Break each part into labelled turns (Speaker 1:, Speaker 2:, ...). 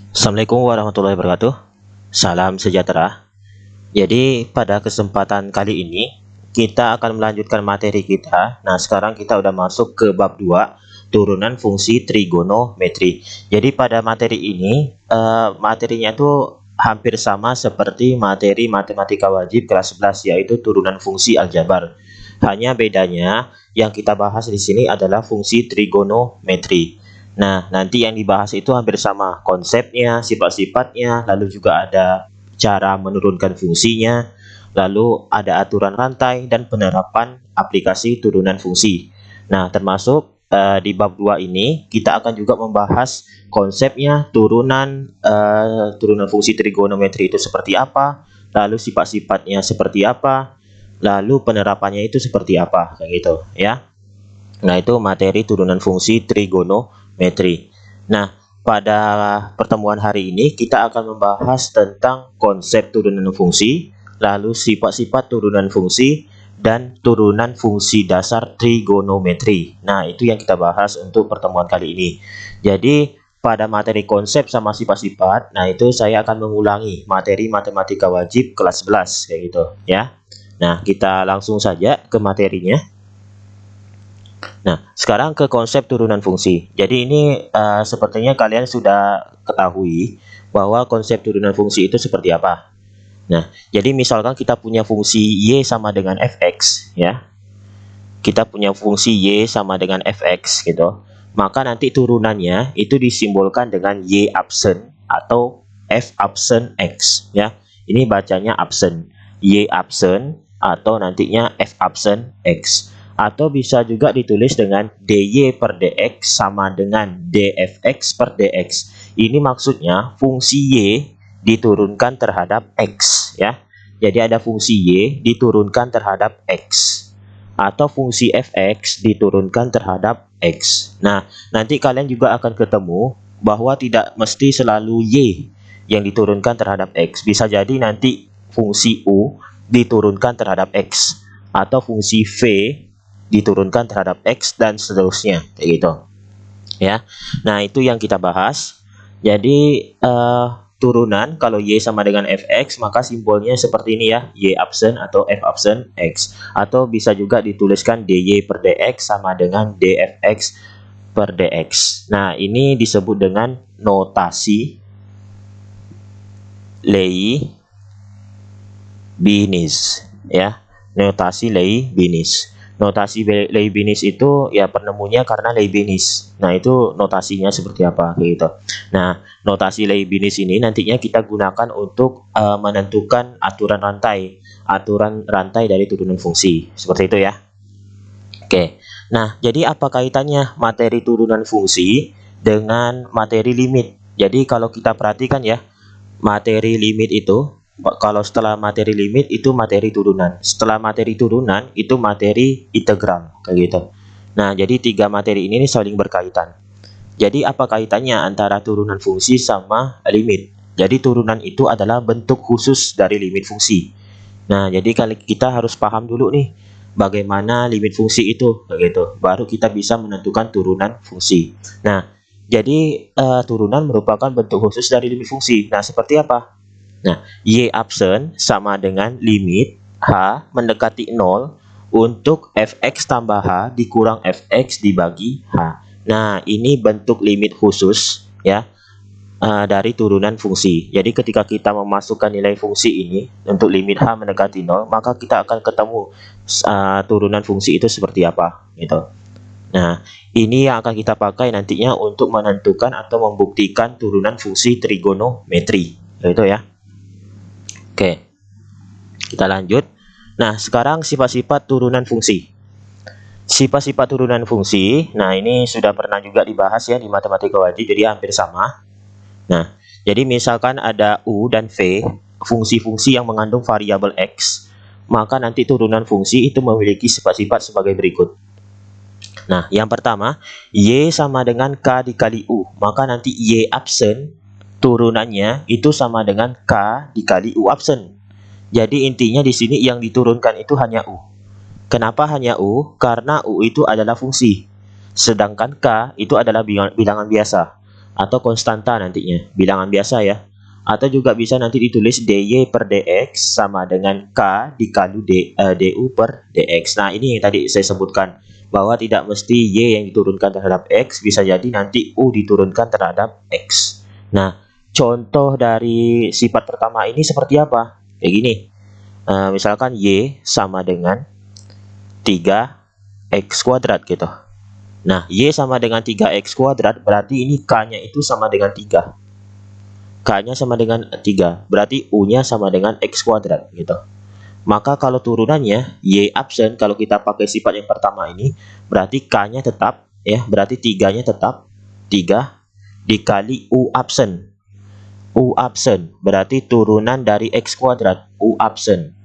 Speaker 1: Assalamualaikum warahmatullahi wabarakatuh. Salam sejahtera. Jadi pada kesempatan kali ini kita akan melanjutkan materi kita. Nah, sekarang kita udah masuk ke bab 2, turunan fungsi trigonometri. Jadi pada materi ini materinya tuh hampir sama seperti materi matematika wajib kelas 11, yaitu turunan fungsi aljabar. Hanya bedanya yang kita bahas di sini adalah fungsi trigonometri. Nah, nanti yang dibahas itu hampir sama, konsepnya, sifat-sifatnya, lalu juga ada cara menurunkan fungsinya, lalu ada aturan rantai dan penerapan aplikasi turunan fungsi. Nah, termasuk di bab 2 ini kita akan juga membahas konsepnya, turunan fungsi trigonometri itu seperti apa, lalu sifat-sifatnya seperti apa, lalu penerapannya itu seperti apa, kayak gitu ya. Nah, itu materi turunan fungsi trigonometri. Nah, pada pertemuan hari ini kita akan membahas tentang konsep turunan fungsi, lalu sifat-sifat turunan fungsi, dan turunan fungsi dasar trigonometri. Nah, itu yang kita bahas untuk pertemuan kali ini. Jadi, pada materi konsep sama sifat-sifat, nah itu saya akan mengulangi materi matematika wajib kelas 11, kayak gitu ya. Nah, kita langsung saja ke materinya. Nah, sekarang ke konsep turunan fungsi. Jadi ini sepertinya kalian sudah ketahui bahwa konsep turunan fungsi itu seperti apa. Nah, jadi misalkan kita punya fungsi y sama dengan fx, ya. Kita punya fungsi y sama dengan fx gitu. Maka nanti turunannya itu disimbolkan dengan y absen atau f absen x, ya. Ini bacanya absen, y absen atau nantinya f absen x. Atau bisa juga ditulis dengan dy per dx sama dengan dfx per dx. Ini maksudnya fungsi y diturunkan terhadap x, ya. Jadi ada fungsi y diturunkan terhadap x atau fungsi fx diturunkan terhadap x. Nah, nanti kalian juga akan ketemu bahwa tidak mesti selalu y yang diturunkan terhadap x. Bisa jadi nanti fungsi u diturunkan terhadap x atau fungsi v diturunkan terhadap x dan seterusnya, kayak gitu ya. Nah, itu yang kita bahas. Jadi turunan kalau y sama dengan fx, maka simbolnya seperti ini ya, y absen atau f absen x. Atau bisa juga dituliskan dy per dx sama dengan dfx per dx. Nah, ini disebut dengan notasi Leibniz ya, notasi Leibniz. Notasi Leibniz itu ya penemunya karena Leibniz. Nah, itu notasinya seperti apa gitu. Nah, notasi Leibniz ini nantinya kita gunakan untuk menentukan aturan rantai dari turunan fungsi. Seperti itu ya. Oke. Nah, jadi apa kaitannya materi turunan fungsi dengan materi limit? Jadi kalau kita perhatikan ya, materi limit itu, kalau setelah materi limit itu materi turunan, setelah materi turunan itu materi integral, kayak gitu. Nah, jadi tiga materi ini saling berkaitan. Jadi apa kaitannya antara turunan fungsi sama limit? Jadi turunan itu adalah bentuk khusus dari limit fungsi. Nah, jadi kali kita harus paham dulu nih bagaimana limit fungsi itu, kayak gitu. Baru kita bisa menentukan turunan fungsi. Nah, jadi turunan merupakan bentuk khusus dari limit fungsi. Nah, seperti apa? Nah, y absen sama dengan limit h mendekati 0 untuk fx tambah h dikurang fx dibagi h. Nah, ini bentuk limit khusus ya dari turunan fungsi. Jadi ketika kita memasukkan nilai fungsi ini untuk limit h mendekati 0, maka kita akan ketemu turunan fungsi itu seperti apa gitu. Nah, ini yang akan kita pakai nantinya untuk menentukan atau membuktikan turunan fungsi trigonometri, gitu ya. Oke, kita lanjut. Nah, sekarang sifat-sifat turunan fungsi. Sifat-sifat turunan fungsi, nah ini sudah pernah juga dibahas ya di matematika wajib, jadi hampir sama. Nah, jadi misalkan ada u dan v, fungsi-fungsi yang mengandung variabel x, maka nanti turunan fungsi itu memiliki sifat-sifat sebagai berikut. Nah, yang pertama, y sama dengan k dikali u, maka nanti y absen turunannya itu sama dengan k dikali u absen. Jadi intinya di sini yang diturunkan itu hanya u. Kenapa hanya u? Karena u itu adalah fungsi, sedangkan k itu adalah bilangan biasa. atau konstanta nantinya, bilangan biasa ya. Atau juga bisa nanti ditulis dy per dx sama dengan k dikali du per dx. Nah, ini yang tadi saya sebutkan, bahwa tidak mesti y yang diturunkan terhadap x, bisa jadi nanti u diturunkan terhadap x. Nah, contoh dari sifat pertama ini seperti apa? Kayak gini. Misalkan y sama dengan 3x kuadrat gitu. Nah, y sama dengan 3x kuadrat, berarti ini k-nya itu sama dengan 3. K-nya sama dengan 3, berarti U-nya sama dengan x kuadrat gitu. Maka kalau turunannya y absen, kalau kita pakai sifat yang pertama ini, berarti K-nya tetap ya, berarti 3-nya tetap 3 dikali U absen. U absen berarti turunan dari x kuadrat, U absen.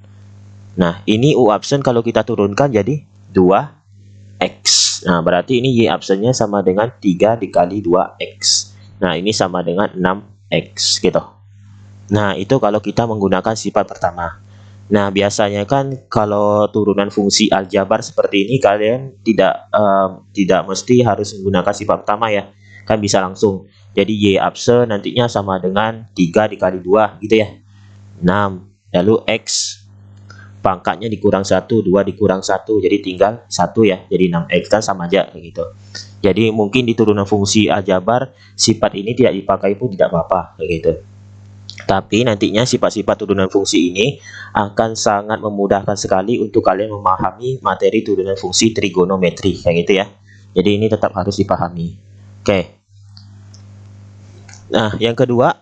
Speaker 1: Nah, ini U absen kalau kita turunkan jadi 2x. Nah, berarti ini y absennya sama dengan 3 dikali 2x. Nah, ini sama dengan 6x gitu. Nah, itu kalau kita menggunakan sifat pertama. Nah, biasanya kan kalau turunan fungsi aljabar seperti ini, kalian tidak mesti harus menggunakan sifat pertama ya. Kan bisa langsung. Jadi y absen nantinya sama dengan 3 dikali 2 gitu ya. 6. Lalu x pangkatnya dikurang 1, 2 dikurang 1, jadi tinggal 1 ya. Jadi 6x kan sama aja kayak gitu. Jadi mungkin di turunan fungsi aljabar sifat ini tidak dipakai pun tidak apa-apa kayak gitu. Tapi nantinya sifat-sifat turunan fungsi ini akan sangat memudahkan sekali untuk kalian memahami materi turunan fungsi trigonometri kayak gitu ya. Jadi ini tetap harus dipahami. Oke. Nah, yang kedua,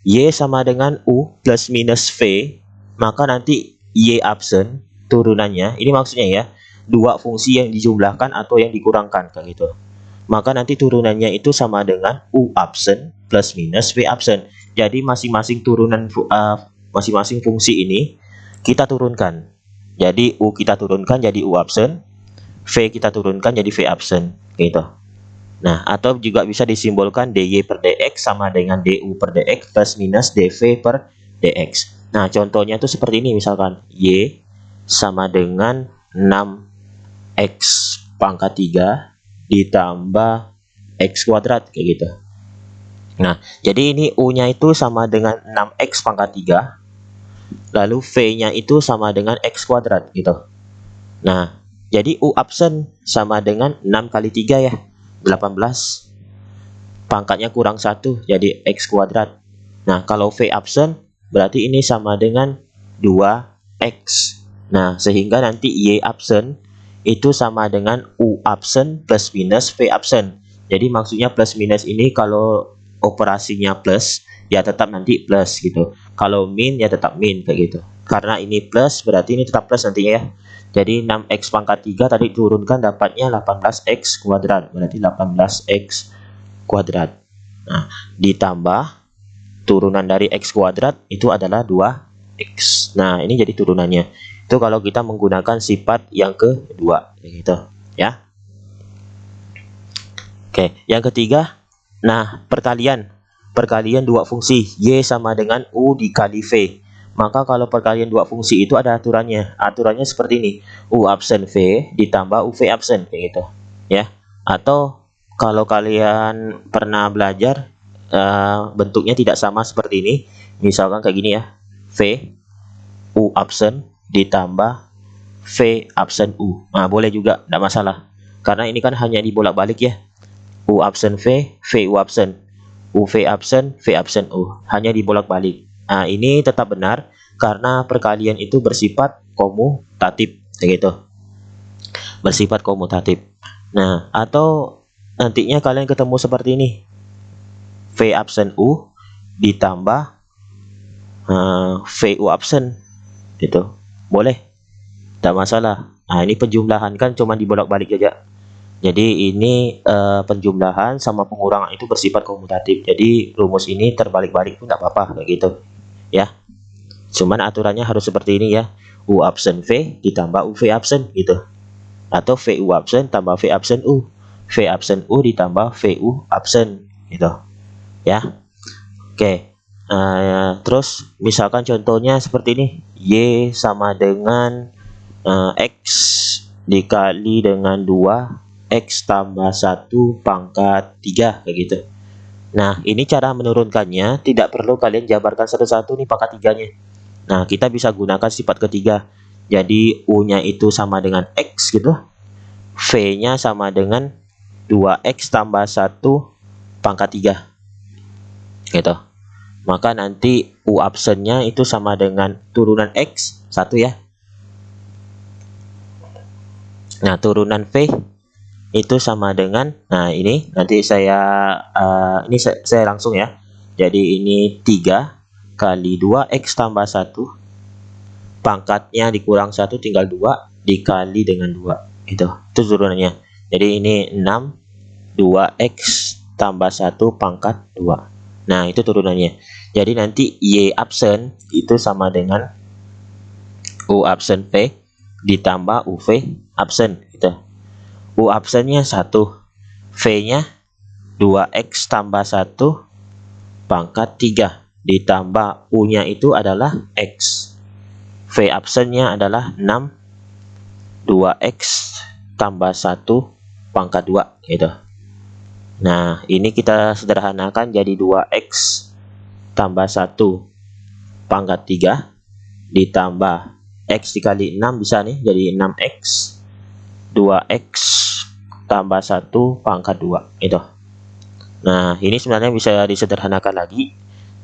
Speaker 1: y sama dengan u plus minus v, maka nanti y absen turunannya, ini maksudnya ya, dua fungsi yang dijumlahkan atau yang dikurangkan kayak gitu. Maka nanti turunannya itu sama dengan u absen plus minus v absen. Jadi masing-masing turunan masing-masing fungsi ini kita turunkan. Jadi u kita turunkan jadi u absen, v kita turunkan jadi v absen gitu. Nah, atau juga bisa disimbolkan dy per dx sama dengan du per dx plus minus dv per dx. Nah, contohnya itu seperti ini, misalkan y sama dengan 6x pangkat 3 ditambah x kuadrat kayak gitu. Nah, jadi ini u-nya itu sama dengan 6x pangkat 3, lalu v-nya itu sama dengan x kuadrat gitu. Nah, jadi u absen sama dengan 6 kali 3 ya, 18. Pangkatnya kurang 1, jadi x kuadrat. Nah, kalau v absen berarti ini sama dengan 2x. Nah, sehingga nanti y absen itu sama dengan u absen plus minus v absen. Jadi maksudnya plus minus ini kalau operasinya plus, ya tetap nanti plus gitu. Kalau min, ya tetap min kayak gitu. Karena ini plus, berarti ini tetap plus nantinya ya. Jadi 6x pangkat 3 tadi turunkan dapatnya 18x kuadrat. Berarti 18x kuadrat. Nah, ditambah turunan dari x kuadrat itu adalah 2x. Nah, ini jadi turunannya. Itu kalau kita menggunakan sifat yang kedua, gitu ya. Oke, yang ketiga, nah perkalian dua fungsi y sama dengan u dikali v. Maka kalau perkalian dua fungsi itu ada aturannya. Aturannya seperti ini: u absen v ditambah uv absen kayak gitu, ya. Atau kalau kalian pernah belajar bentuknya tidak sama seperti ini, misalkan kayak gini ya, v u absen ditambah v absen u. Nah, boleh juga, tidak masalah, karena ini kan hanya dibolak-balik ya, u absen v, v u absen, u v absen, v absen u, hanya dibolak-balik. Nah, ini tetap benar karena perkalian itu bersifat komutatif kayak gitu, bersifat komutatif. Nah, atau nantinya kalian ketemu seperti ini, v absen u ditambah v u absen gitu, boleh, tidak masalah. Nah, ini penjumlahan kan cuma dibolak-balik aja. Jadi ini penjumlahan sama pengurangan itu bersifat komutatif. Jadi rumus ini terbalik-balik pun tidak apa-apa kayak gitu ya. Cuman aturannya harus seperti ini ya, u absen v ditambah uv absen gitu, atau v u absen tambah v absen u, v absen u ditambah v u absen gitu ya. Oke, terus misalkan contohnya seperti ini, y sama dengan x dikali dengan 2x tambah 1 pangkat 3 kayak gitu. Nah, ini cara menurunkannya, tidak perlu kalian jabarkan satu-satu nih pangkat 3-nya. Nah, kita bisa gunakan sifat ketiga. Jadi U-nya itu sama dengan X gitu. V-nya sama dengan 2X tambah 1 pangkat 3. Gitu. Maka nanti U absennya itu sama dengan turunan X 1 ya. Nah, turunan V itu sama dengan, nah ini nanti ini saya langsung ya. Jadi ini 3 kali 2X tambah 1 pangkatnya dikurang 1 tinggal 2 dikali dengan 2 itu turunannya. Jadi ini 6 2X tambah 1 pangkat 2. Nah, itu turunannya. Jadi nanti Y absen itu sama dengan U absen V ditambah UV absen gitu. U absennya 1, V-nya 2X tambah 1 pangkat 3 ditambah U-nya itu adalah X. V absennya adalah 6 2X tambah 1 pangkat 2 gitu. Nah, ini kita sederhanakan jadi 2X tambah 1 pangkat 3 ditambah X dikali 6 bisa nih jadi 6X 2X tambah 1 pangkat 2 itu. Nah, ini sebenarnya bisa disederhanakan lagi.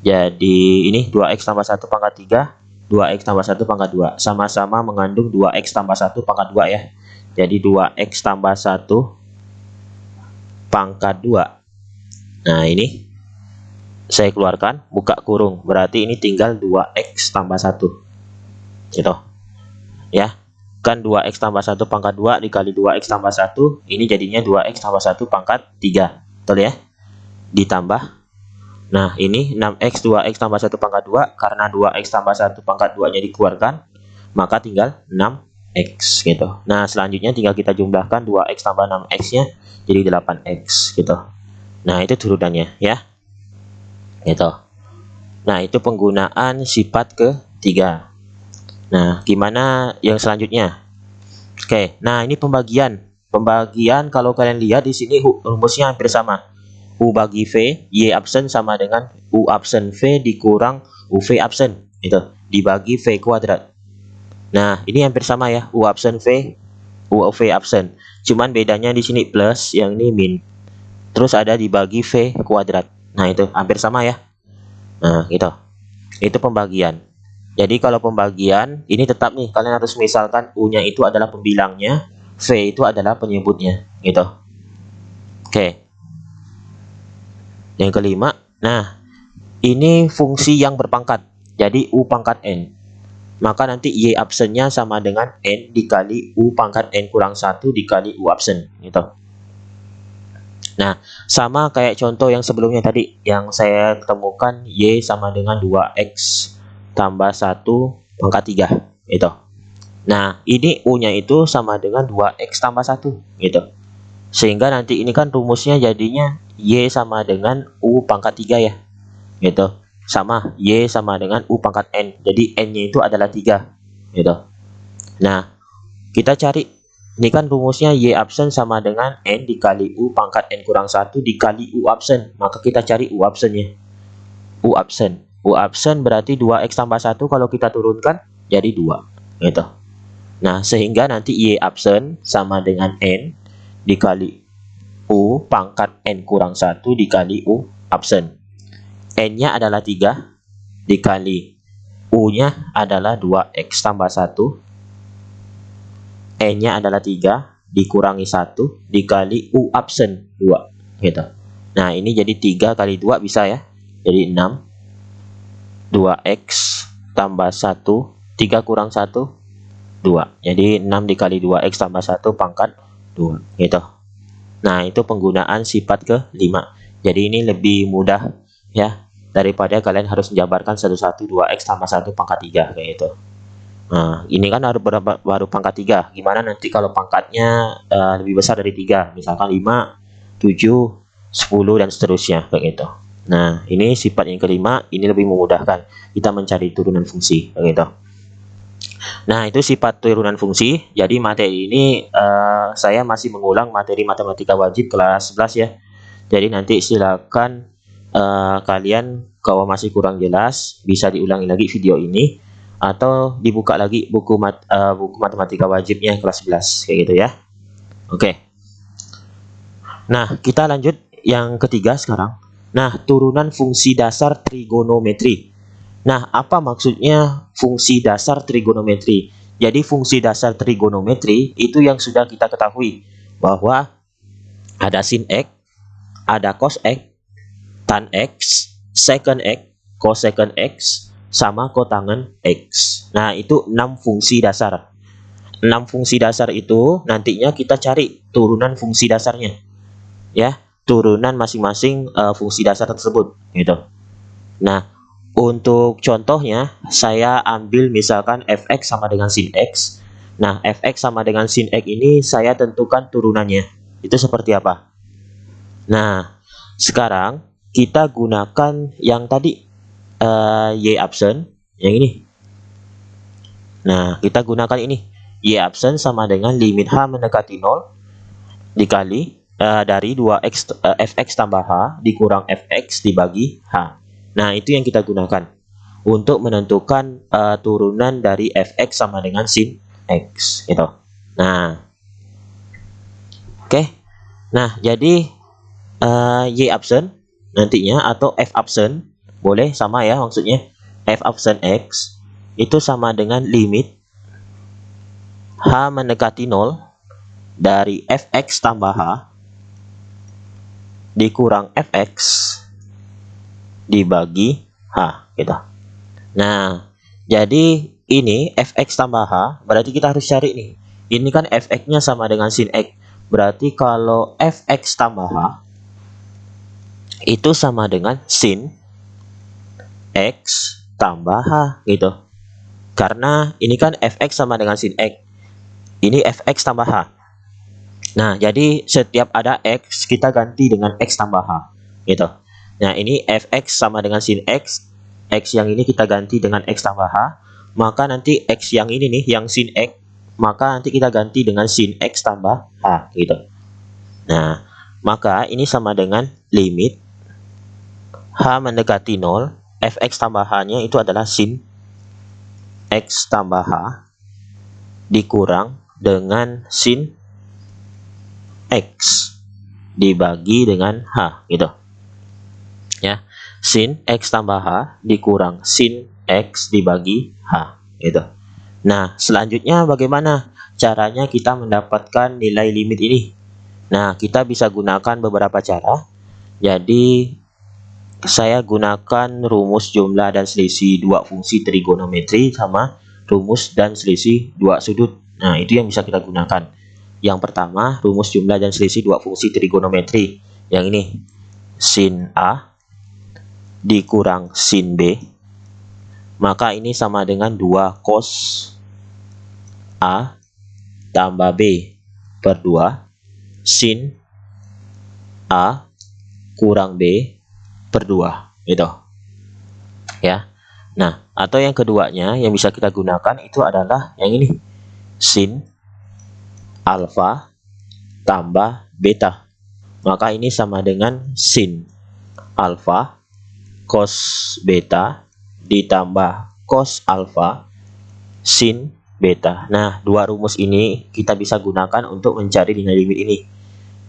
Speaker 1: Jadi ini 2X tambah 1 pangkat 3 2X tambah 1 pangkat 2 sama-sama mengandung 2X tambah 1 pangkat 2 ya. Jadi 2X tambah 1 pangkat 2. Nah, ini saya keluarkan, buka kurung. Berarti ini tinggal 2X tambah 1 gitu ya. Kan 2X tambah 1 pangkat 2 dikali 2X tambah 1, ini jadinya 2X tambah 1 pangkat 3. Betul ya? Ditambah, nah ini 6X 2X tambah 1 pangkat 2, karena 2X tambah 1 pangkat 2 nya dikeluarkan, maka tinggal 6X gitu. Nah, selanjutnya tinggal kita jumlahkan 2X tambah 6X nya jadi 8X gitu. Nah, itu turunannya ya gitu. Nah, itu penggunaan sifat ketiga. Nah, gimana yang selanjutnya? Oke, nah ini pembagian. Pembagian kalau kalian lihat di sini rumusnya hampir sama. U bagi V, Y absen sama dengan U absen V dikurang UV absen. Itu dibagi V kuadrat. Nah, ini hampir sama ya. U absen V, UV absen. Cuman bedanya di sini plus, yang ini min. Terus ada dibagi V kuadrat. Nah, itu hampir sama ya. Nah, gitu. Itu pembagian. Jadi kalau pembagian ini tetap nih, kalian harus misalkan U-nya itu adalah pembilangnya, V itu adalah penyebutnya, gitu. Oke. Yang kelima, nah ini fungsi yang berpangkat. Jadi U pangkat N. Maka nanti Y absennya sama dengan N dikali U pangkat N kurang 1 dikali U absen, gitu. Nah, sama kayak contoh yang sebelumnya tadi, yang saya temukan Y sama dengan 2X tambah 1 pangkat 3 gitu. Nah, ini U-nya itu sama dengan 2X tambah 1 gitu. Sehingga nanti ini kan rumusnya jadinya Y sama dengan U pangkat 3 ya. Gitu. Sama Y sama dengan U pangkat N. Jadi N-nya itu adalah 3 gitu. Nah, kita cari, ini kan rumusnya Y absen sama dengan N dikali U pangkat N kurang 1 dikali U absen. Maka kita cari U absennya. U absen. U absen berarti 2X tambah 1 kalau kita turunkan jadi 2 gitu. Nah, sehingga nanti Y absen sama dengan N dikali U pangkat N kurang 1 dikali U absen. N-nya adalah 3 dikali U-nya adalah 2X tambah 1. N-nya adalah 3 dikurangi 1 dikali U absen 2 gitu. Nah, ini jadi 3 kali 2 bisa ya. Jadi 6 2X tambah 1 3 kurang 1 2. Jadi 6 dikali 2X tambah 1 pangkat 2 gitu. Nah, itu penggunaan sifat ke-5. Jadi ini lebih mudah ya daripada kalian harus menjabarkan satu-satu 2X tambah 1 pangkat 3 kayak gitu. Nah, ini kan baru pangkat 3. Gimana nanti kalau pangkatnya lebih besar dari 3, misalkan 5, 7, 10 dan seterusnya kayak gitu. Nah, ini sifat yang kelima, ini lebih memudahkan kita mencari turunan fungsi begitu. Nah, itu sifat turunan fungsi. Jadi materi ini saya masih mengulang materi matematika wajib kelas 11 ya. Jadi nanti silakan kalian kalau masih kurang jelas bisa diulangi lagi video ini atau dibuka lagi buku matematika wajibnya kelas 11 kayak gitu ya. Oke. Nah, kita lanjut yang ketiga sekarang. Nah, turunan fungsi dasar trigonometri. Nah, apa maksudnya fungsi dasar trigonometri? Jadi fungsi dasar trigonometri itu yang sudah kita ketahui bahwa ada sin X, ada cos X, tan X, secant X, cosecant X, sama kotangen X. Nah, itu 6 fungsi dasar. 6 fungsi dasar itu nantinya kita cari turunan fungsi dasarnya. Ya, turunan masing-masing fungsi dasar tersebut gitu. Nah, untuk contohnya saya ambil misalkan fx sama dengan sin X. Nah, fx sama dengan sin X ini saya tentukan turunannya. Itu seperti apa? Nah, sekarang kita gunakan yang tadi y absen, yang ini. Nah, kita gunakan ini. Y absen sama dengan limit h mendekati 0 dikali dari 2x fx tambah h dikurang fx dibagi h. Nah, itu yang kita gunakan untuk menentukan turunan dari fx sama dengan sin x gitu. Nah, oke. Nah, jadi y absen nantinya atau f absen boleh sama ya, maksudnya f absen x itu sama dengan limit h mendekati 0 dari fx tambah h dikurang fx dibagi h gitu. Nah, jadi ini fx tambah h berarti kita harus cari nih. Ini kan fx-nya sama dengan sin x. Berarti kalau fx tambah h itu sama dengan sin x tambah h gitu. Karena ini kan fx sama dengan sin x. Ini fx tambah h. Nah, jadi setiap ada x kita ganti dengan x tambah h gitu. Nah, ini fx sama dengan sin x. X yang ini kita ganti dengan X tambah H, maka nanti X yang ini nih, yang sin X, maka nanti kita ganti dengan sin X tambah H, gitu. Nah, maka ini sama dengan limit H mendekati 0, Fx tambah H-nya itu adalah sin X tambah H, dikurang dengan sin X, dibagi dengan H, gitu. Ya. Sin X tambah H dikurang sin X dibagi H gitu. Nah, selanjutnya bagaimana caranya kita mendapatkan nilai limit ini? Nah, kita bisa gunakan beberapa cara. Jadi saya gunakan rumus jumlah dan selisih dua fungsi trigonometri sama rumus dan selisih dua sudut. Nah, itu yang bisa kita gunakan. Yang pertama, rumus jumlah dan selisih dua fungsi trigonometri. Yang ini sin A dikurang sin B, maka ini sama dengan 2 cos A tambah B per 2 sin A kurang B per 2 gitu ya. Nah, atau yang keduanya yang bisa kita gunakan itu adalah yang ini, sin alfa tambah beta, maka ini sama dengan sin alfa cos beta ditambah cos alfa sin beta. Nah, dua rumus ini kita bisa gunakan untuk mencari nilai limit ini.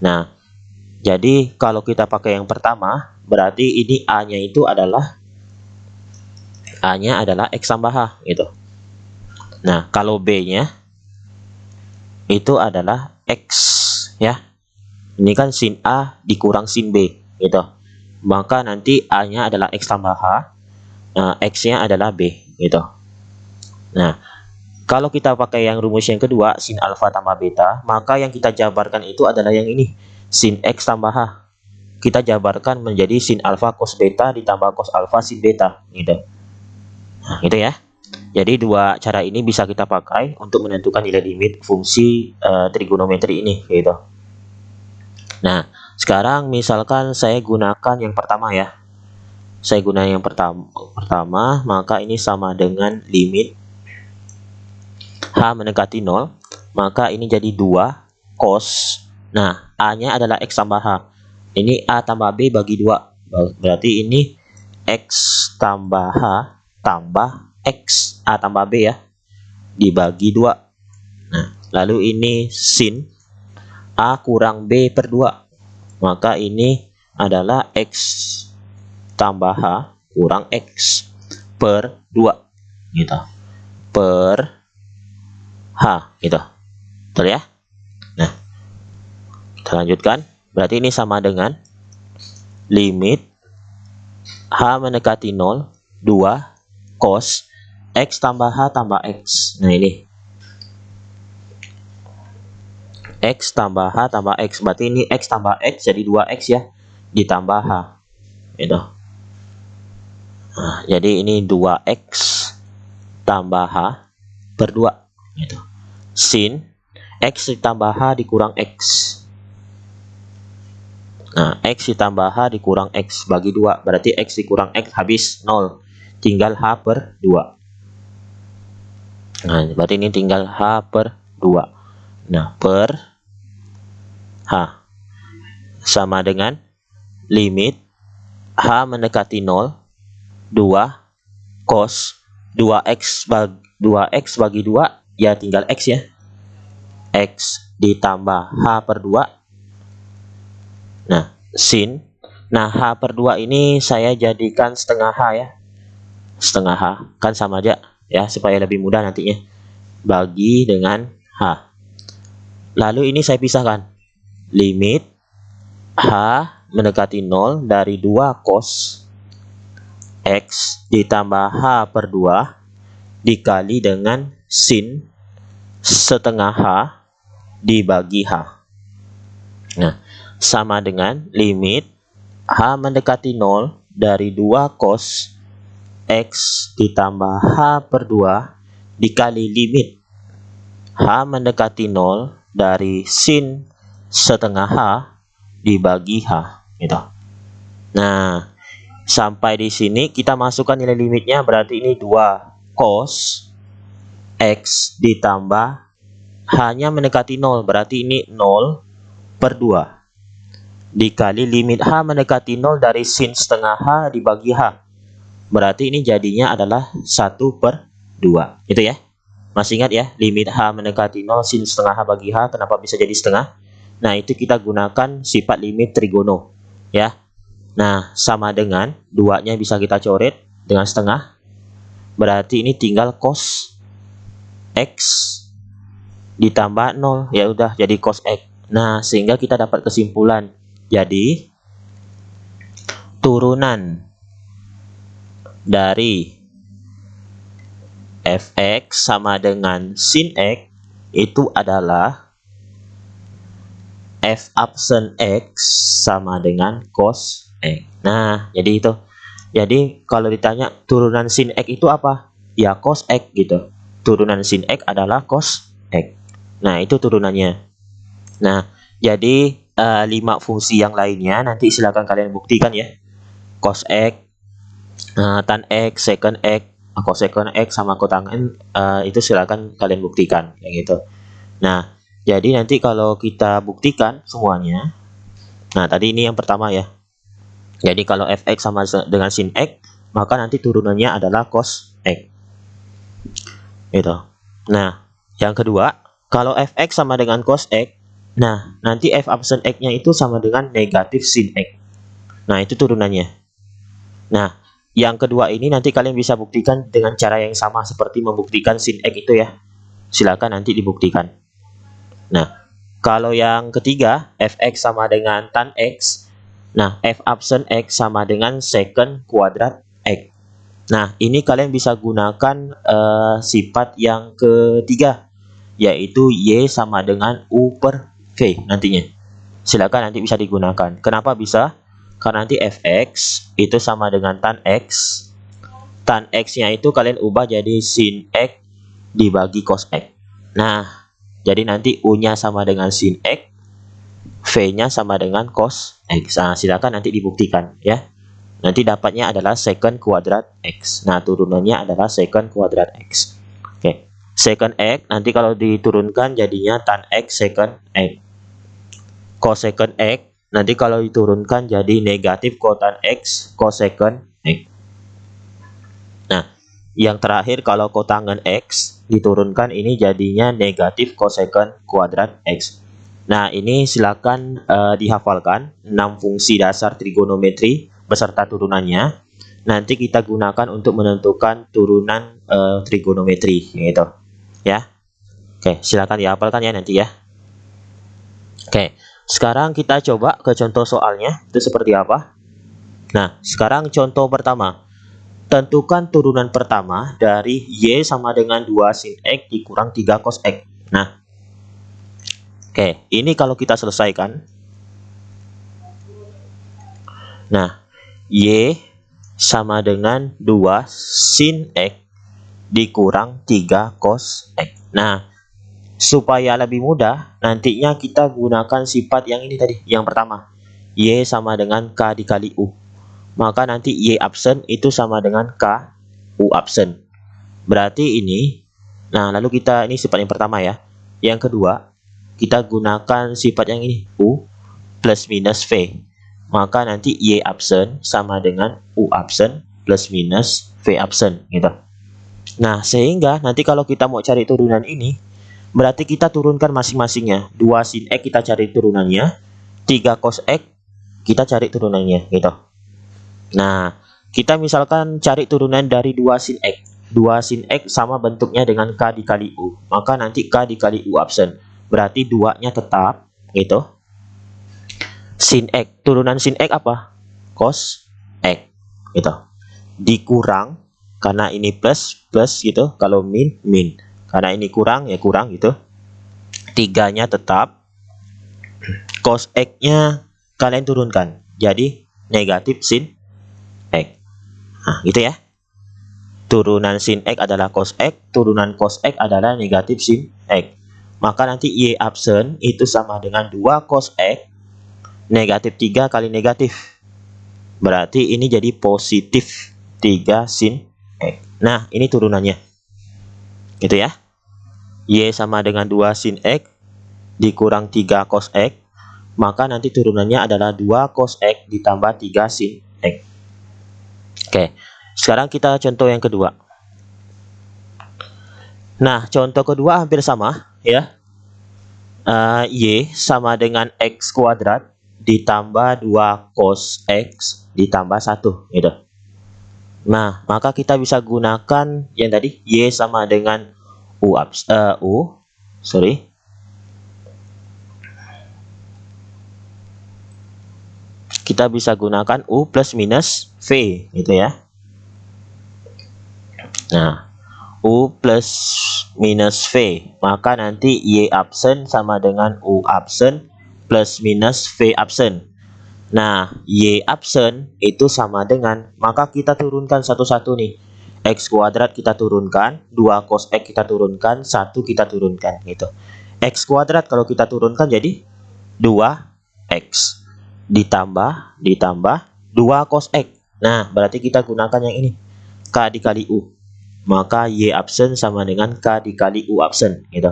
Speaker 1: Nah, jadi kalau kita pakai yang pertama, berarti ini A-nya itu adalah X tambah H gitu. Nah, kalau B-nya itu adalah X ya. Ini kan sin A dikurang sin B gitu. Maka nanti A-nya adalah X tambah H, X-nya adalah B gitu. Nah, kalau kita pakai yang rumus yang kedua, sin alfa tambah beta, maka yang kita jabarkan itu adalah yang ini, sin X tambah H. Kita jabarkan menjadi sin alfa cos beta ditambah cos alfa sin beta gitu. Nah, gitu ya. Jadi dua cara ini bisa kita pakai untuk menentukan nilai limit fungsi trigonometri ini gitu. Nah, sekarang misalkan saya gunakan yang pertama ya. Saya gunakan yang pertama, maka ini sama dengan limit H mendekati 0, maka ini jadi 2 cos. Nah, A-nya adalah X tambah H. Ini A tambah B bagi 2. Berarti ini X tambah H tambah X tambah B ya, dibagi 2. Nah, lalu ini sin A kurang B per 2. Maka ini adalah X tambah H kurang X per 2 gitu. Per H gitu. Betul ya? Nah, kita lanjutkan. Berarti ini sama dengan limit H mendekati 0 2 cos X tambah H tambah X. Nah, ini X tambah H tambah X. Berarti ini X tambah X jadi 2X ya, ditambah H gitu. Nah, jadi ini 2X tambah H per 2 gitu. Sin X ditambah H dikurang X. Nah, X ditambah H dikurang X bagi 2. Berarti X dikurang X habis 0. Tinggal H per 2. Nah, berarti ini tinggal H per 2. Nah, per H sama dengan limit H mendekati 0 2 cos 2X bagi 2 ya tinggal X ya. X ditambah H per 2. Nah, sin. Nah, H per 2 ini saya jadikan setengah H ya. Setengah H. Kan sama aja ya, supaya lebih mudah nantinya. Bagi dengan H. Lalu ini saya pisahkan. Limit H mendekati 0 dari 2 cos X ditambah H per 2 dikali dengan sin setengah H dibagi H. Nah, sama dengan limit H mendekati 0 dari 2 cos X ditambah H per 2 dikali limit H mendekati 0 dari sin setengah H dibagi H gitu. Nah, sampai di sini kita masukkan nilai limitnya, berarti ini 2 cos X ditambah H-nya mendekati 0, berarti ini 0 per 2 dikali limit H mendekati 0 dari sin setengah H dibagi H. Berarti ini jadinya adalah 1 per 2. Itu ya. Masih ingat ya, limit H mendekati 0 sin setengah H bagi H, kenapa bisa jadi setengah? Nah, itu kita gunakan sifat limit trigono ya. Nah, sama dengan 2-nya bisa kita coret dengan setengah. Berarti ini tinggal cos X ditambah 0. Ya udah jadi cos X. Nah, sehingga kita dapat kesimpulan. Jadi, turunan dari fx sama dengan sin X itu adalah f absen X sama dengan cos X. Nah, jadi itu. Jadi, kalau ditanya turunan sin X itu apa? Ya, cos X gitu. Turunan sin X adalah cos X. Nah, itu turunannya. Nah, jadi 5 fungsi yang lainnya nanti silakan kalian buktikan ya. Cos X, tan X, secant X, cosecant X sama kotangen itu silakan kalian buktikan kayak gitu. Nah, jadi nanti kalau kita buktikan semuanya. Nah, tadi ini yang pertama ya. Jadi kalau fx sama dengan sin X, maka nanti turunannya adalah cos X. Gitu. Nah, yang kedua, kalau fx sama dengan cos X, nah, nanti f absen X-nya itu sama dengan negatif sin X. Nah, itu turunannya. Nah, yang kedua ini nanti kalian bisa buktikan dengan cara yang sama seperti membuktikan sin X itu ya. Silakan nanti dibuktikan. Nah, kalau yang ketiga, fx sama dengan tan X. Nah, f absen X sama dengan secant kuadrat X. Nah, ini kalian bisa gunakan sifat yang ketiga, yaitu Y sama dengan U per V nantinya. Silakan nanti bisa digunakan. Kenapa bisa? Karena nanti fx itu sama dengan tan X. Tan X-nya itu kalian ubah jadi sin X dibagi cos X. Nah, jadi nanti U-nya sama dengan sin X, V-nya sama dengan cos X. Nah, silakan nanti dibuktikan ya. Nanti dapatnya adalah secant kuadrat X. Nah, turunannya adalah secant kuadrat X. Oke. Secant X nanti kalau diturunkan jadinya tan X secant X. Cosecant X nanti kalau diturunkan jadi negatif kotan X cosecant X. Nah, yang terakhir kalau kotangen X diturunkan ini jadinya negatif cosecant kuadrat X. Nah, ini silakan dihafalkan 6 fungsi dasar trigonometri beserta turunannya. Nanti kita gunakan untuk menentukan turunan trigonometri gitu. Ya. Oke, silakan dihafalkan ya nanti ya. Oke, sekarang kita coba ke contoh soalnya itu seperti apa. Nah, sekarang contoh pertama. Tentukan turunan pertama dari Y sama dengan 2 sin X dikurang 3 cos X. Nah, oke, ini kalau kita selesaikan. Nah, Y sama dengan 2 sin X dikurang 3 cos X. Nah, supaya lebih mudah, nantinya kita gunakan sifat yang ini tadi, yang pertama. Y sama dengan K dikali U. Maka nanti Y absen itu sama dengan K U absen. Berarti ini, nah lalu kita, ini sifat yang pertama ya. Yang kedua, kita gunakan sifat yang ini, U plus minus V. Maka nanti Y absen sama dengan U absen plus minus V absen gitu. Nah, sehingga nanti kalau kita mau cari turunan ini, berarti kita turunkan masing-masingnya. 2 sin X kita cari turunannya, 3 cos X kita cari turunannya gitu. Nah, kita misalkan cari turunan dari 2 sin X. 2 sin X sama bentuknya dengan K dikali U. Maka nanti K dikali U absen. Berarti 2-nya tetap gitu. Sin X, turunan sin X apa? Cos X gitu. Dikurang, karena ini plus gitu. Kalau min. Karena ini kurang ya kurang gitu. 3-nya tetap. Cos X-nya kalian turunkan. Jadi negatif sin X. Nah, gitu ya. Turunan sin X adalah cos X, turunan cos X adalah negatif sin X. Maka nanti Y absen itu sama dengan 2 cos X negatif 3 kali negatif. Berarti ini jadi positif 3 sin X. Nah, ini turunannya. Gitu ya. Y sama dengan 2 sin X dikurang 3 cos X. Maka nanti turunannya adalah 2 cos X ditambah 3 sin X. Oke, sekarang kita contoh yang kedua. Nah, contoh kedua hampir sama ya. Y sama dengan X kuadrat ditambah 2 cos X ditambah 1 gitu. Nah, maka kita bisa gunakan yang tadi Y sama dengan kita bisa gunakan U plus minus V gitu ya. Nah, U plus minus V, maka nanti Y absen sama dengan U absen plus minus V absen. Nah, Y absen itu sama dengan, maka kita turunkan satu-satu nih. X kuadrat kita turunkan, 2 cos X kita turunkan, 1 kita turunkan gitu. X kuadrat kalau kita turunkan jadi 2X ditambah 2 cos X. Nah, berarti kita gunakan yang ini, K dikali U. Maka Y absen sama dengan K dikali U absen gitu.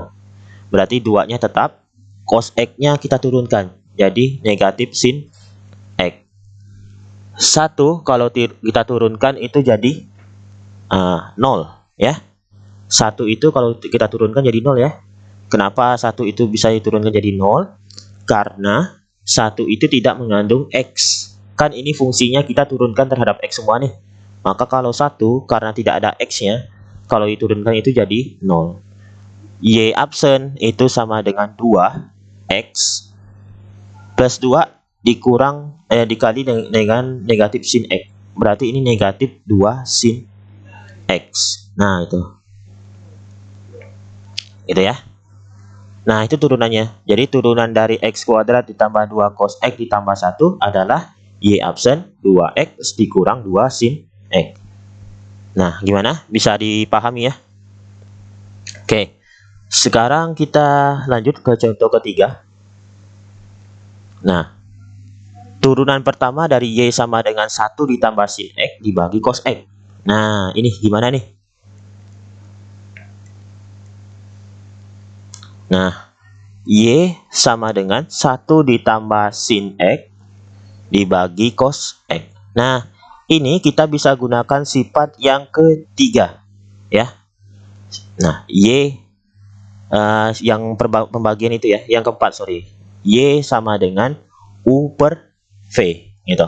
Speaker 1: Berarti 2-nya tetap, cos X-nya kita turunkan. Jadi negatif sin X. 1 kalau kita turunkan itu jadi 0 ya. 1 itu kalau kita turunkan jadi 0 ya. Kenapa 1 itu bisa diturunkan jadi 0? Karena 1 itu tidak mengandung X. Kan ini fungsinya kita turunkan terhadap X semua nih. Maka kalau 1 karena tidak ada X-nya, kalau diturunkan itu jadi 0. Y absen itu sama dengan 2X plus 2 dikali dengan negatif sin X. Berarti ini negatif 2 sin X. Nah, itu. Itu ya. Nah, itu turunannya. Jadi turunan dari X kuadrat ditambah 2 cos X ditambah 1 adalah Y absen 2X dikurang 2 sin X. Nah, gimana? Bisa dipahami ya? Oke. Sekarang kita lanjut ke contoh ketiga. Nah, turunan pertama dari Y sama dengan 1 ditambah sin X dibagi cos X. Nah, ini gimana nih? Nah, Y sama dengan 1 ditambah sin X dibagi cos X. Nah, ini kita bisa gunakan sifat yang ketiga ya. Nah, Y yang pembagian itu ya, yang keempat sorry. Y sama dengan U per V gitu.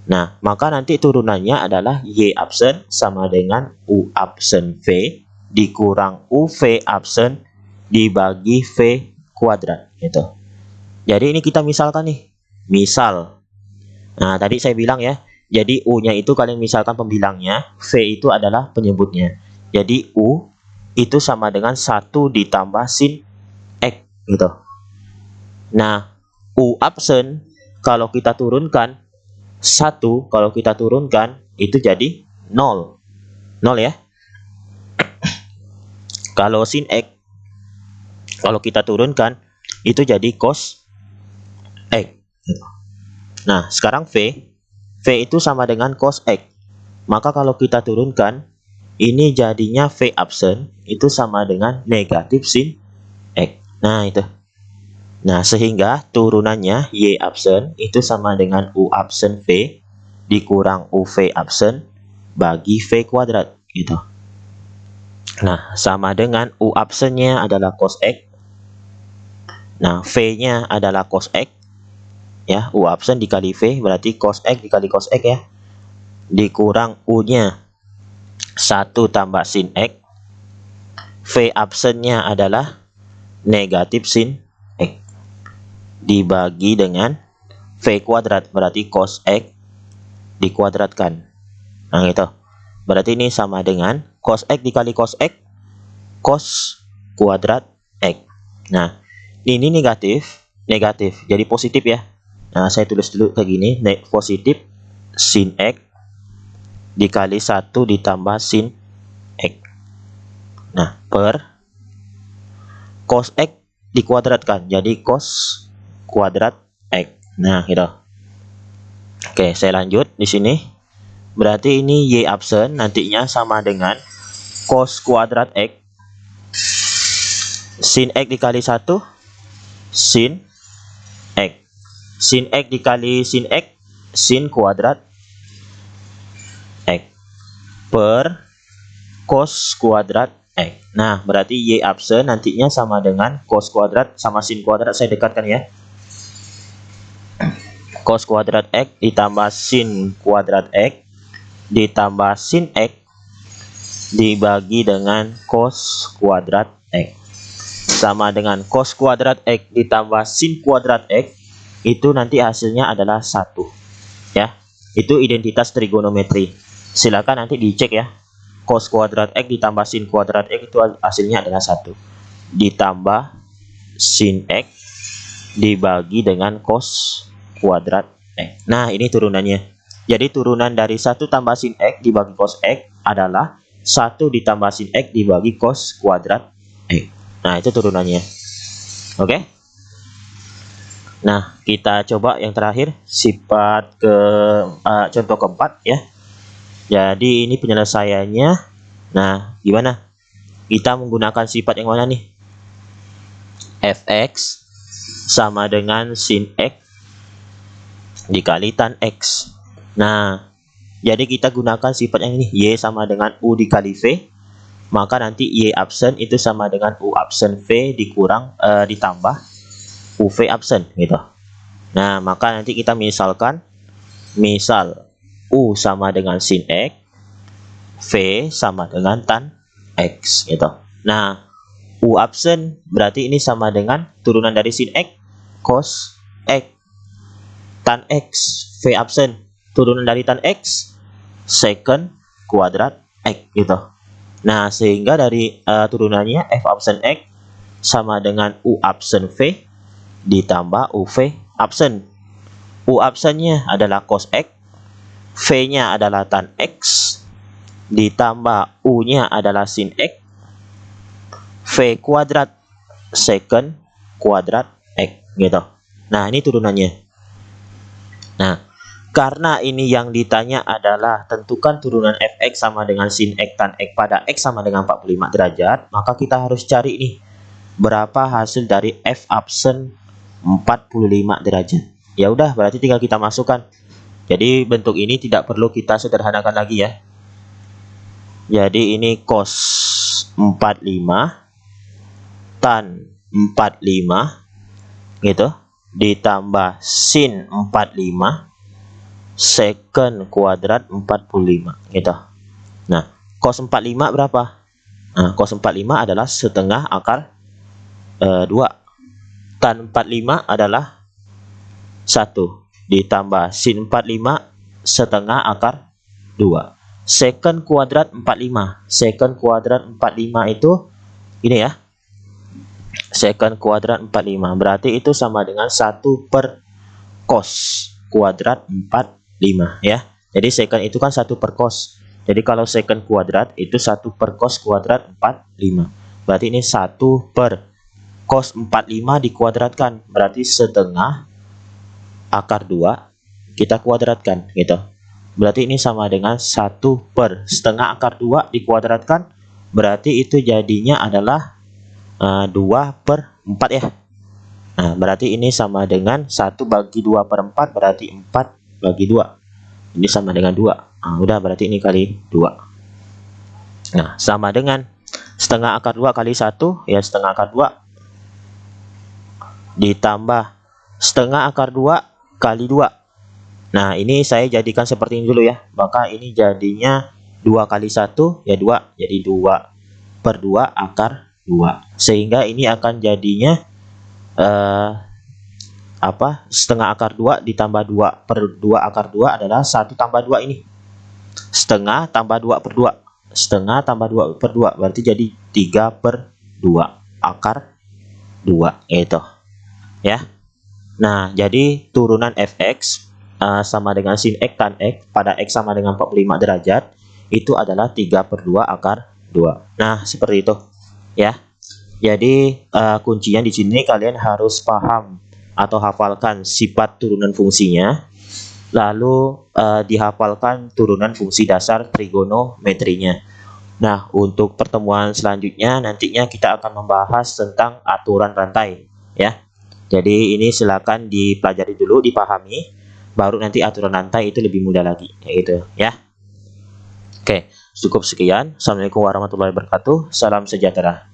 Speaker 1: Nah, maka nanti turunannya adalah Y absen sama dengan U absen V dikurang UV absen dibagi V kuadrat gitu. Jadi ini kita misalkan nih. Misal. Nah, tadi saya bilang ya. Jadi U-nya itu kalian misalkan pembilangnya, V itu adalah penyebutnya. Jadi U itu sama dengan 1 ditambah sin X gitu. Nah, U absen kalau kita turunkan 1, kalau kita turunkan itu jadi 0. 0 ya. Kalau sin X kalau kita turunkan itu jadi cos X. Nah, sekarang V itu sama dengan cos X. Maka kalau kita turunkan ini jadinya V absen itu sama dengan negatif sin X. Nah, itu. Nah, sehingga turunannya Y absen itu sama dengan U absen V dikurang UV absen bagi V kuadrat gitu. Nah, sama dengan U absennya adalah cos X. Nah, V-nya adalah cos X. Ya, U absen dikali V berarti cos X dikali cos X ya. Dikurang U-nya 1 tambah sin X. V absennya adalah negatif sin X. Dibagi dengan V kuadrat berarti cos X dikuadratkan. Nah, itu. Berarti ini sama dengan cos X dikali cos X, cos kuadrat X. Nah, ini negatif, jadi positif ya. Nah, saya tulis dulu kayak gini, positif sin X dikali 1 ditambah sin X. Nah, per cos X dikuadratkan, jadi cos kuadrat X. Nah, gitu. Oke, saya lanjut di sini. Berarti ini Y absen nantinya sama dengan cos kuadrat X sin X dikali 1 sin X. Sin X dikali sin X sin kuadrat X per cos kuadrat X. Nah, berarti Y absen nantinya sama dengan cos kuadrat sama sin kuadrat, saya dekatkan ya. Cos kuadrat X ditambah sin kuadrat X ditambah sin X dibagi dengan cos kuadrat X sama dengan cos kuadrat X ditambah sin kuadrat X itu nanti hasilnya adalah 1 ya. Itu identitas trigonometri. Silakan nanti dicek ya. Cos kuadrat X ditambah sin kuadrat X itu hasilnya adalah 1 ditambah sin X dibagi dengan cos kuadrat X. Nah, ini turunannya. Jadi turunan dari 1 tambah sin X dibagi cos X adalah 1 ditambah sin X dibagi cos kuadrat X. Nah, itu turunannya. Oke. Nah, kita coba yang terakhir, sifat contoh keempat ya. Jadi ini penyelesaiannya. Nah, gimana? Kita menggunakan sifat yang mana nih? Fx sama dengan sin X dikali tan X. Nah, jadi kita gunakan sifat yang ini, Y sama dengan U dikali V. Maka nanti Y absen itu sama dengan U absen V dikurang ditambah UV absen gitu. Nah, maka nanti kita misalkan, misal U sama dengan sin X, V sama dengan tan X gitu. Nah, U absen berarti ini sama dengan turunan dari sin X cos X, tan X. V absen turunan dari tan X secant kuadrat X gitu. Nah, sehingga dari turunannya F absen X sama dengan U absen V ditambah UV absen. U absennya adalah cos X, V-nya adalah tan X, ditambah U-nya adalah sin X, V kuadrat secant kuadrat X gitu. Nah, ini turunannya. Nah, karena ini yang ditanya adalah tentukan turunan Fx sama dengan sin X tan X pada X sama dengan 45 derajat, maka kita harus cari nih berapa hasil dari F absen 45 derajat. Ya udah, berarti tinggal kita masukkan. Jadi bentuk ini tidak perlu kita sederhanakan lagi ya. Jadi ini cos 45 tan 45 gitu, ditambah sin 45 secant kuadrat 45 gitu. Nah, cos 45 berapa? Nah, cos 45 adalah setengah akar 2. Tan 45 adalah 1 ditambah sin 45 setengah akar 2. Secant kuadrat 45. Secant kuadrat 45 itu ini ya. Secant kuadrat 45. Berarti itu sama dengan 1 per cos kuadrat 45 ya. Jadi secant itu kan 1 per cos. Jadi kalau secant kuadrat itu 1 per cos kuadrat 45. Berarti ini 1 per cos 45 dikuadratkan. Berarti setengah akar 2 kita kuadratkan gitu. Berarti ini sama dengan 1 per setengah akar 2 dikuadratkan. Berarti itu jadinya adalah 2 per 4 ya. Nah, berarti ini sama dengan 1 bagi 2 per 4, berarti 4 bagi 2. Ini sama dengan 2. Nah, udah, berarti ini kali 2. Nah, sama dengan setengah akar 2 kali 1, ya setengah akar 2. Ditambah setengah akar 2 kali 2. Nah, ini saya jadikan seperti ini dulu ya. Maka ini jadinya 2 kali 1, ya 2. Jadi 2 per 2 akar 2. Sehingga ini akan jadinya setengah akar 2 ditambah 2 per 2 akar 2 adalah 1 tambah 2 ini. Setengah tambah 2 per 2. Setengah tambah 2 per 2. Berarti jadi 3 per 2 akar 2. Itu. Ya. Nah, jadi turunan fx sama dengan sin x tan x pada x sama dengan 45 derajat itu adalah 3 per 2 akar 2. Nah, seperti itu. Ya. Jadi kuncinya di sini kalian harus paham atau hafalkan sifat turunan fungsinya, lalu dihafalkan turunan fungsi dasar trigonometrinya. Nah, untuk pertemuan selanjutnya nantinya kita akan membahas tentang aturan rantai ya. Jadi ini silakan dipelajari dulu, dipahami, baru nanti aturan rantai itu lebih mudah lagi, kayak gitu ya. Oke, cukup sekian. Assalamualaikum warahmatullahi wabarakatuh. Salam sejahtera.